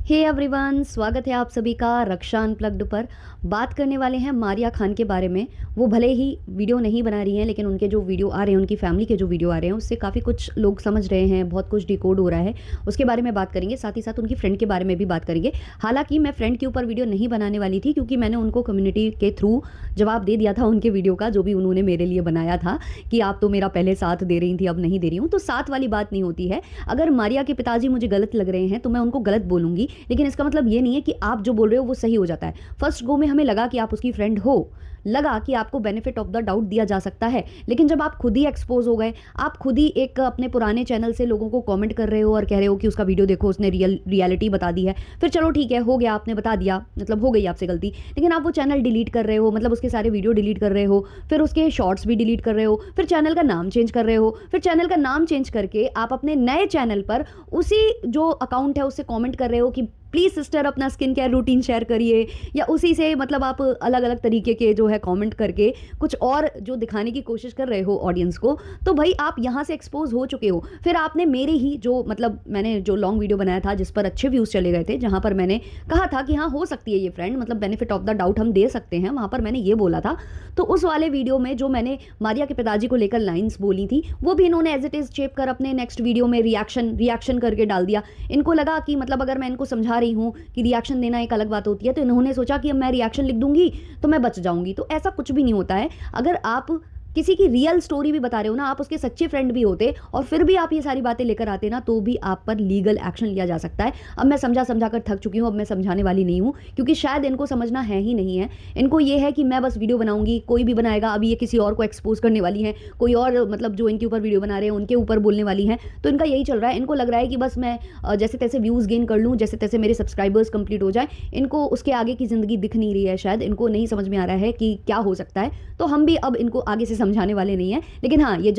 Hey everyone, स्वागत है आप सभी का रक्षा अनप्लग्ड पर। बात करने वाले हैं मारिया खान के बारे में। वो भले ही वीडियो नहीं बना रही हैं, लेकिन उनके जो वीडियो आ रहे हैं, उनकी फैमिली के जो वीडियो आ रहे हैं, उससे काफ़ी कुछ लोग समझ रहे हैं, बहुत कुछ डिकोड हो रहा है। उसके बारे में बात करेंगे, साथ ही साथ उनकी फ्रेंड के बारे में भी बात करेंगे। हालांकि मैं फ्रेंड के ऊपर वीडियो नहीं बनाने वाली थी, क्योंकि मैंने उनको कम्युनिटी के थ्रू जवाब दे दिया था उनके वीडियो का, जो भी उन्होंने मेरे लिए बनाया था कि आप तो मेरा पहले साथ दे रही थी, अब नहीं दे रही हूँ। तो साथ वाली बात नहीं होती है। अगर मारिया के पिताजी मुझे गलत लग रहे हैं तो मैं उनको गलत बोलूँगी, लेकिन इसका मतलब ये नहीं है कि आप जो बोल रहे हो वो सही हो जाता है। फर्स्ट गो में हमें लगा कि आप उसकी फ्रेंड हो, लगा कि आपको बेनिफिट ऑफ द डाउट दिया जा सकता है, लेकिन जब आप खुद ही एक्सपोज हो गए, आप खुद ही एक अपने पुराने चैनल से लोगों को कमेंट कर रहे हो और कह रहे हो कि उसका वीडियो देखो, उसने रियलिटी बता दी है। फिर चलो ठीक है, हो गया, आपने बता दिया, मतलब हो गई आपसे गलती, लेकिन आप वो चैनल डिलीट कर रहे हो, मतलब उसके सारे वीडियो डिलीट कर रहे हो, फिर उसके शॉर्ट्स भी डिलीट कर रहे हो, फिर चैनल का नाम चेंज कर रहे हो, फिर चैनल का नाम चेंज करके आप अपने नए चैनल पर उसी जो अकाउंट है उससे कमेंट कर रहे हो कि प्लीज़ सिस्टर अपना स्किन केयर रूटीन शेयर करिए, या उसी से मतलब आप अलग अलग तरीके के जो है कमेंट करके कुछ और जो दिखाने की कोशिश कर रहे हो ऑडियंस को। तो भाई आप यहाँ से एक्सपोज हो चुके हो। फिर आपने मेरे ही जो मतलब मैंने जो लॉन्ग वीडियो बनाया था जिस पर अच्छे व्यूज़ चले गए थे, जहाँ पर मैंने कहा था कि हाँ हो सकती है ये फ्रेंड, मतलब बेनिफिट ऑफ द डाउट हम दे सकते हैं, वहाँ पर मैंने ये बोला था। तो उस वाले वीडियो में जो मैंने मारिया के पिताजी को लेकर लाइन्स बोली थी, वो भी इन्होंने एज इट इज़ चेप कर अपने नेक्स्ट वीडियो में रिएक्शन करके डाल दिया। इनको लगा कि मतलब अगर मैं इनको समझा रही हूँ कि रिएक्शन देना एक अलग बात होती है, तो इन्होंने सोचा कि अब मैं रिएक्शन लिख दूंगी तो मैं बच जाऊंगी। तो ऐसा कुछ भी नहीं होता है। अगर आप किसी की रियल स्टोरी भी बता रहे हो ना, आप उसके सच्चे फ्रेंड भी होते और फिर भी आप ये सारी बातें लेकर आते ना, तो भी आप पर लीगल एक्शन लिया जा सकता है। अब मैं समझा कर थक चुकी हूँ, अब मैं समझाने वाली नहीं हूँ, क्योंकि शायद इनको समझना है ही नहीं है। इनको ये है कि मैं बस वीडियो बनाऊंगी, कोई भी बनाएगा, अभी ये किसी और को एक्सपोज करने वाली है, कोई और मतलब जो इनके ऊपर वीडियो बना रहे हैं उनके ऊपर बोलने वाली हैं। तो इनका यही चल रहा है। इनको लग रहा है कि बस मैं जैसे तैसे व्यूज़ गेन कर लूँ, जैसे तैसे मेरे सब्सक्राइबर्स कंप्लीट हो जाए। इनको उसके आगे की ज़िंदगी दिख नहीं रही है, शायद इनको नहीं समझ में आ रहा है कि क्या हो सकता है। तो हम भी अब इनको आगे से समझाने वाले नहीं हैं। लेकिन हाँ, ये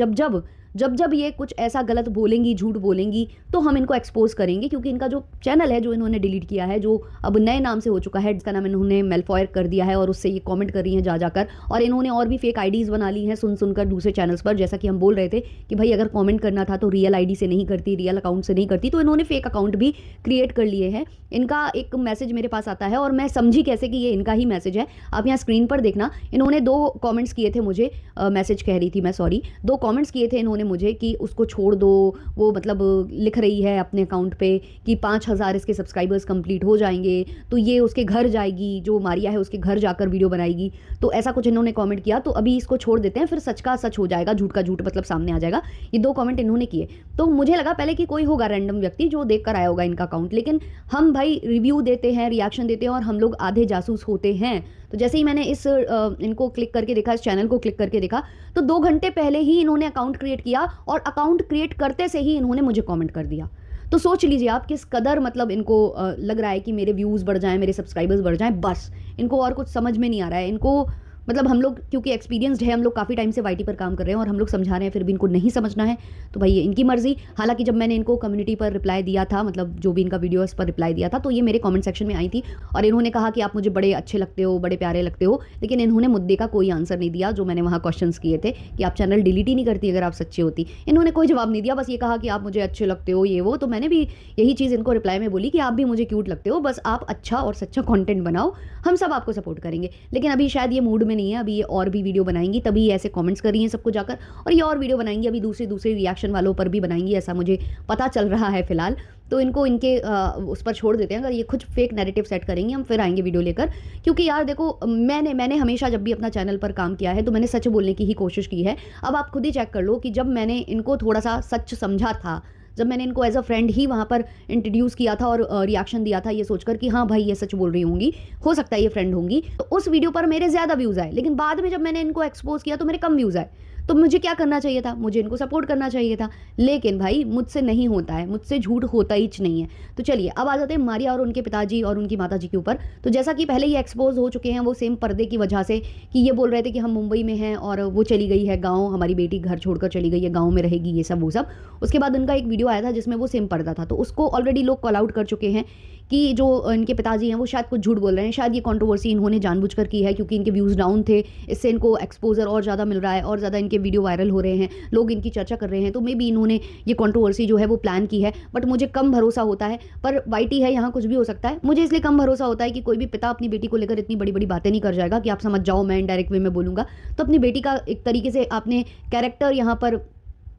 जब ये कुछ ऐसा गलत बोलेंगी, झूठ बोलेंगी, तो हम इनको एक्सपोज करेंगे, क्योंकि इनका जो चैनल है जो इन्होंने डिलीट किया है, जो अब नए नाम से हो चुका है, जिसका नाम इन्होंने मेलफॉयर कर दिया है, और उससे ये कमेंट कर रही हैं जा जाकर, और इन्होंने और भी फेक आईडीज़ बना ली हैं सुनकर दूसरे चैनल्स पर। जैसा कि हम बोल रहे थे कि भाई अगर कमेंट करना था तो रियल आईडी से नहीं करती, रियल अकाउंट से नहीं करती, तो इन्होंने फेक अकाउंट भी क्रिएट कर लिए हैं। इनका एक मैसेज मेरे पास आता है और मैं समझी कैसे कि ये इनका ही मैसेज है। आप यहाँ स्क्रीन पर देखना, इन्होंने 2 कमेंट्स किए थे मुझे, मैसेज कह रही थी मैं, सॉरी, 2 कमेंट्स किए थे इन्होंने मुझे कि उसको छोड़ दो। वो मतलब लिख रही है अपने अकाउंट पे कि 5000 इसके सब्सक्राइबर्स कंप्लीट हो जाएंगे तो ये उसके घर जाएगी, जो मारिया है उसके घर जाकर वीडियो बनाएगी। तो ऐसा कुछ इन्होंने कमेंट किया। तो अभी इसको छोड़ देते हैं, फिर सच का सच हो जाएगा, झूठ का झूठ मतलब सामने आ जाएगा। ये 2 कमेंट इन्होंने किए, तो मुझे लगा पहले कि कोई होगा रैंडम व्यक्ति जो देख कर आया होगा इनका अकाउंट, लेकिन हम भाई रिव्यू देते हैं, रिएक्शन देते हैं, और हम लोग आधे जासूस होते हैं। तो जैसे ही मैंने इस इनको क्लिक करके देखा, इस चैनल को क्लिक करके देखा, तो 2 घंटे पहले ही इन्होंने अकाउंट क्रिएट किया, और अकाउंट क्रिएट करते से ही इन्होंने मुझे कमेंट कर दिया। तो सोच लीजिए आप किस कदर मतलब इनको लग रहा है कि मेरे व्यूज़ बढ़ जाएं, मेरे सब्सक्राइबर्स बढ़ जाएं, बस इनको और कुछ समझ में नहीं आ रहा है। इनको मतलब हम लोग क्योंकि एक्सपीरियंसड है, हम लोग काफ़ी टाइम से वाईटी पर काम कर रहे हैं और हम लोग समझा रहे हैं, फिर भी इनको नहीं समझना है, तो भाई ये इनकी मर्जी। हालांकि जब मैंने इनको कम्युनिटी पर रिप्लाई दिया था, मतलब जो भी इनका वीडियो है उस पर रिप्लाई दिया था, तो ये मेरे कमेंट सेक्शन में आई थी और इन्होंने कहा कि आप मुझे बड़े अच्छे लगते हो, बड़े प्यारे लगते हो, लेकिन इन्होंने मुद्दे का कोई आंसर नहीं दिया। जो मैंने वहाँ क्वेश्चंस किए थे कि आप चैनल डिलीट ही नहीं करती अगर आप सच्ची होती, इन्होंने कोई जवाब नहीं दिया, बस ये कहा कि आप मुझे अच्छे लगते हो, ये वो। तो मैंने भी यही चीज़ इनको रिप्लाई में बोली कि आप भी मुझे क्यूट लगते हो, बस आप अच्छा और सच्चा कंटेंट बनाओ, हम सब आपको सपोर्ट करेंगे। लेकिन अभी शायद ये मूड में नहीं है, अभी ये और भी वीडियो बनाएंगी, तभी ऐसे कमेंट्स कर रही हैं सबको जाकर, और ये और वीडियो बनाएंगी, अभी दूसरे रिएक्शन वालों पर भी बनाएंगी, ऐसा मुझे पता चल रहा है फिलहाल। तो इनको इनके उस पर छोड़ देते हैं। अगर ये कुछ फेक नैरेटिव सेट करेंगे, हम फिर आएंगे वीडियो लेकर, क्योंकि यार देखो, मैंने हमेशा जब भी अपना चैनल पर काम किया है तो मैंने सच बोलने की ही कोशिश की है। अब आप खुद ही चेक कर लो कि जब मैंने इनको थोड़ा सा सच समझा था, जब मैंने इनको एज अ फ्रेंड ही वहाँ पर इंट्रोड्यूस किया था और रिएक्शन दिया था ये सोचकर कि हाँ भाई ये सच बोल रही होंगी, हो सकता है ये फ्रेंड होंगी, तो उस वीडियो पर मेरे ज़्यादा व्यूज़ आए। लेकिन बाद में जब मैंने इनको एक्सपोज किया तो मेरे कम व्यूज़ आए। तो मुझे क्या करना चाहिए था? मुझे इनको सपोर्ट करना चाहिए था, लेकिन भाई मुझसे नहीं होता है, मुझसे झूठ होता ही नहीं है। तो चलिए अब आ जाते हैं मारिया और उनके पिताजी और उनकी माताजी के ऊपर। तो जैसा कि पहले ये एक्सपोज हो चुके हैं वो सेम पर्दे की वजह से, कि ये बोल रहे थे कि हम मुंबई में हैं और वो चली गई है गाँव, हमारी बेटी घर छोड़कर चली गई है, गाँव में रहेगी, ये सब वो सब। उसके बाद उनका एक वीडियो आया था जिसमें वो सेम पर्दा था, तो उसको ऑलरेडी लोग कॉल आउट कर चुके हैं कि जो इनके पिताजी हैं वो शायद कुछ झूठ बोल रहे हैं, शायद ये कंट्रोवर्सी इन्होंने जानबूझकर की है क्योंकि इनके व्यूज़ डाउन थे, इससे इनको एक्सपोज़र और ज़्यादा मिल रहा है और ज़्यादा इनके वीडियो वायरल हो रहे हैं, लोग इनकी चर्चा कर रहे हैं, तो मे बी इन्होंने ये कंट्रोवर्सी जो है वो प्लान की है। बट मुझे कम भरोसा होता है, पर वाईटी है, यहाँ कुछ भी हो सकता है। मुझे इसलिए कम भरोसा होता है कि कोई भी पिता अपनी बेटी को लेकर इतनी बड़ी-बड़ी बातें नहीं कर जाएगा कि आप समझ जाओ, मैं इनडायरेक्ट वे में बोलूँगा। तो अपनी बेटी का एक तरीके से आपने कैरेक्टर यहाँ पर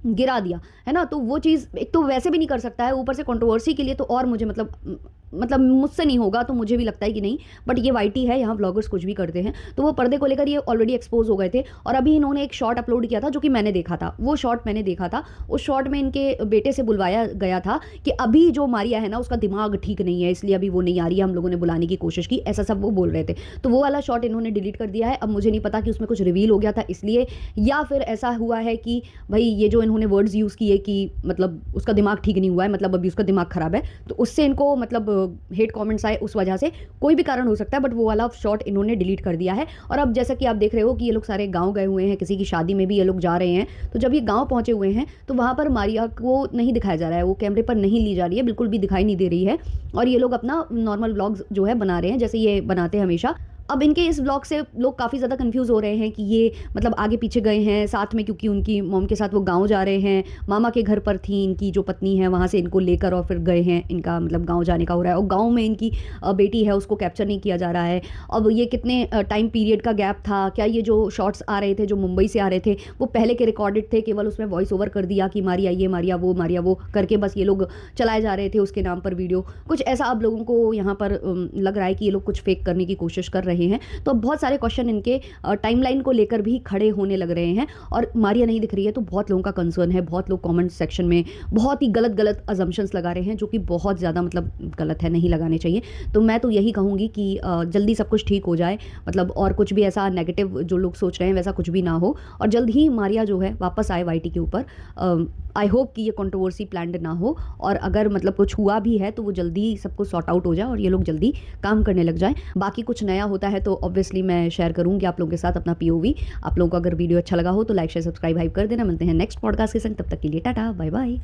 गिरा दिया, है ना? तो वो चीज़ एक तो वैसे भी नहीं कर सकता है, ऊपर से कंट्रोवर्सी के लिए तो और मुझे मतलब मुझसे नहीं होगा, तो मुझे भी लगता है कि नहीं। बट ये वाईटी है, यहाँ व्लॉगर्स कुछ भी करते हैं, तो वो पर्दे को लेकर ये ऑलरेडी एक्सपोज़ हो गए थे और अभी इन्होंने एक शॉर्ट अपलोड किया था जो कि मैंने देखा था। वो शॉर्ट मैंने देखा था, उस शॉर्ट में इनके बेटे से बुलवाया गया था कि अभी जो मारिया है ना उसका दिमाग ठीक नहीं है, इसलिए अभी वो नहीं आ रही है, हम लोगों ने बुलाने की कोशिश की, ऐसा सब वो बोल रहे थे। तो वो वाला शॉर्ट इन्होंने डिलीट कर दिया है। अब मुझे नहीं पता कि उसमें कुछ रिवील हो गया था इसलिए, या फिर ऐसा हुआ है कि भाई ये जो इन्होंने वर्ड्स यूज़ किए कि मतलब उसका दिमाग ठीक नहीं हुआ है, मतलब अभी उसका दिमाग खराब है, तो उससे इनको मतलब हेट कमेंट्स आए, उस वजह से कोई भी कारण हो सकता है। बट वो वाला शॉट इन्होंने डिलीट कर दिया है। और अब जैसा कि आप देख रहे हो कि ये लोग सारे गांव गए हुए हैं, किसी की शादी में भी ये लोग जा रहे हैं। तो जब ये गांव पहुंचे हुए हैं तो वहां पर मारिया को नहीं दिखाया जा रहा है, वो कैमरे पर नहीं ली जा रही है, बिल्कुल भी दिखाई नहीं दे रही है। और ये लोग अपना नॉर्मल व्लॉग्स जो है बना रहे हैं जैसे ये बनाते हैं हमेशा। अब इनके इस व्लॉग से लोग काफ़ी ज़्यादा कंफ्यूज हो रहे हैं कि ये मतलब आगे पीछे गए हैं साथ में, क्योंकि उनकी मॉम के साथ वो गांव जा रहे हैं, मामा के घर पर थी इनकी जो पत्नी है, वहाँ से इनको लेकर और फिर गए हैं, इनका मतलब गांव जाने का हो रहा है। और गांव में इनकी बेटी है, उसको कैप्चर नहीं किया जा रहा है। अब ये कितने टाइम पीरियड का गैप था, क्या ये जो शॉट्स आ रहे थे जो मुंबई से आ रहे थे वो पहले के रिकॉर्डेड थे, केवल उसमें वॉइस ओवर कर दिया कि मारिया ये मारिया वो करके बस ये लोग चलाए जा रहे थे उसके नाम पर वीडियो, कुछ ऐसा अब लोगों को यहाँ पर लग रहा है कि ये लोग कुछ फेक करने की कोशिश कर रहे हैं। तो बहुत सारे क्वेश्चन इनके टाइमलाइन को लेकर भी खड़े होने लग रहे हैं और मारिया नहीं दिख रही है, तो बहुत लोगों का कंसर्न है। बहुत लोग कमेंट सेक्शन में बहुत ही गलत अजम्पशंस लगा रहे हैं जो कि बहुत ज़्यादा मतलब गलत है, नहीं लगाने चाहिए। तो मैं तो यही कहूँगी कि जल्दी सब कुछ ठीक हो जाए, मतलब और कुछ भी ऐसा नेगेटिव जो लोग सोच रहे हैं वैसा कुछ भी ना हो और जल्द ही मारिया जो है वापस आए वाईटी के ऊपर। आई होप कि ये कंट्रोवर्सी प्लान्ड ना हो और अगर मतलब कुछ हुआ भी है तो वो जल्दी सब कुछ सॉर्ट आउट हो जाए और ये लोग जल्दी काम करने लग जाएं। बाकी कुछ नया होता है तो ऑब्वियसली मैं शेयर करूंगी आप लोगों के साथ अपना पीओवी। आप लोगों को अगर वीडियो अच्छा लगा हो तो लाइक शेयर सब्सक्राइब हाइप कर देना। मिलते हैं नेक्स्ट पॉडकास्ट के संग, तब तक के लिए टाटा बाय बाय।